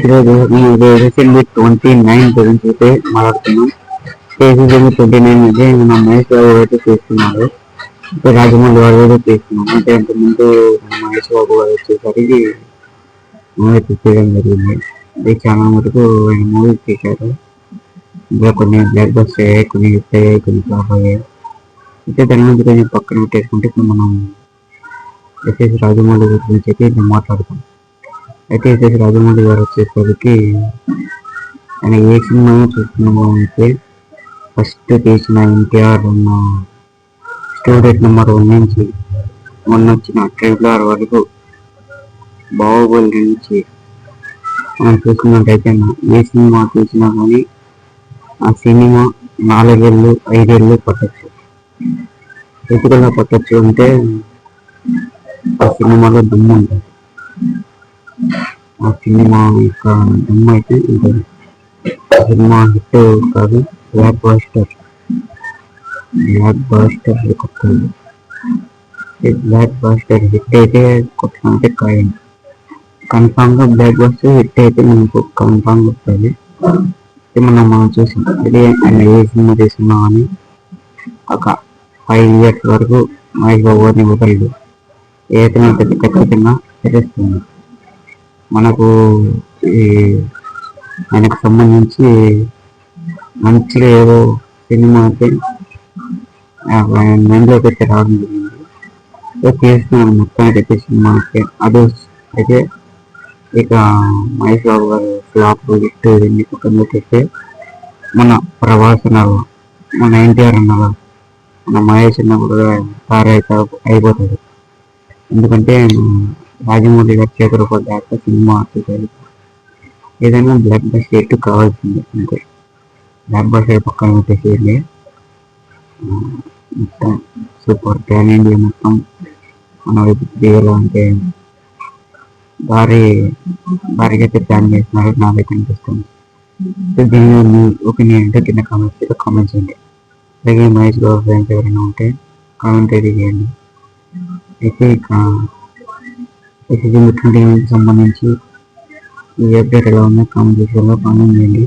ఈరోజు రీసెంట్లీ 29 గురించి అయితే మాట్లాడుతున్నాం. సీజన్ 29 అయితే మన మహేష్ బాబు అయితే చేస్తున్నారు, రాజమౌళి వారు కూడా చేస్తున్నాం. అంటే అంతకుముందు మహేష్ బాబు గారు వచ్చేసరికి మూవీ తీసేయడం జరిగింది. ఇది చాలా వరకు ఆయన మూవీ తీశారు. ఇంకా కొన్ని బ్లాక్ బస్టర్ అయ్యాయి, కొన్ని హిట్ అయ్యాయి, కొన్ని ఫ్లాప్ అయ్యాయి. అయితే దాని నుంచి కొంచెం పక్కన పెట్టేసుకుంటే ఇప్పుడు మనం ఎస్ఎస్ రాజమౌళి గారి గురించి అయితే ఇప్పుడు మాట్లాడుతాం. అయితే ఎస్ఎస్ రాజమౌళి గారు వచ్చేసరికి ఆయన ఏ సినిమా చూస్తున్నామో అయితే ఫస్ట్ తీసిన ఎన్టీఆర్ ఉన్న స్టూడెంట్ నెంబర్ 1 నుంచి మొన్న వచ్చిన ట్రైలర్ వరకు, బాహుబలి నుంచి మనం చూసినట్టయితే ఏ సినిమా చూసినా కానీ ఆ సినిమా 4 ఏళ్ళు 5 ఏళ్ళు పట్టచ్చు. ఎందుకలా పట్టచ్చు అంటే ఆ సినిమాలో దమ్ము ఉంటుంది. ఆ సినిమా యొక్క దమ్ము అయితే ఉంటుంది. సినిమా హిట్ కాదు, బ్లాక్ బస్టర్ కొట్టాలి. బ్లాక్ బస్టర్ హిట్ అయితే కొట్టాలంటే ఖాయం. కన్ఫామ్ గా బ్లాక్ బస్టర్ హిట్ అయితే మనకు కన్ఫామ్ వస్తుంది. మనం చూసాం. అది ఆయన ఏ సినిమా తీసుకున్నా కానీ ఒక 5 years వరకు మహేష్ బాబు గారిని వదలదు. ఏదైనా ఖచ్చితంగా తెలుస్తుంది. మనకు ఈ ఆయనకు సంబంధించి మంచిగా ఏదో సినిమా అయితే మైండ్లోకి అయితే రావడం జరిగింది. చేస్తున్నాను మొత్తానికి అయితే సినిమా అయితే అయితే ఇక మహేష్ బాబు గారు ఫ్లాప్ హిట్ ఇవన్నీ పక్కన పెడితే మన ప్రభాస్ అన్నారు, మన ఎన్టీఆర్ అన్నారు, మన మహేష్ అన్న కూడా అయిపోతుంది. ఎందుకంటే రాజమౌళి గారి చేతులు పడ్డాక సినిమా చూసారు. ఏదైనా బ్లాక్ బస్టర్ హిట్ కావాల్సిందే. అంతే, బ్లాక్ బస్టర్ పక్కన పెట్టేసి మొత్తం సూపర్ ప్యాన్ ఇండియా మొత్తం మన వైపు తీయాలంటే భారీగా అయితే ప్లాన్ చేస్తున్నారు నాకైతే అనిపిస్తుంది. దీని మీ ఒపీనియన్ అంటే కింద కామెంట్ చేయండి. అలాగే మహేష్ బాబు ఫ్యాన్స్ ఎవరైనా ఉంటే కామెంట్ అయితే చేయండి. అయితే ఇక సీజన్ 29 సంబంధించి ఈ అప్డేట్ ఎలా ఉందో కామెంట్ చేయండి.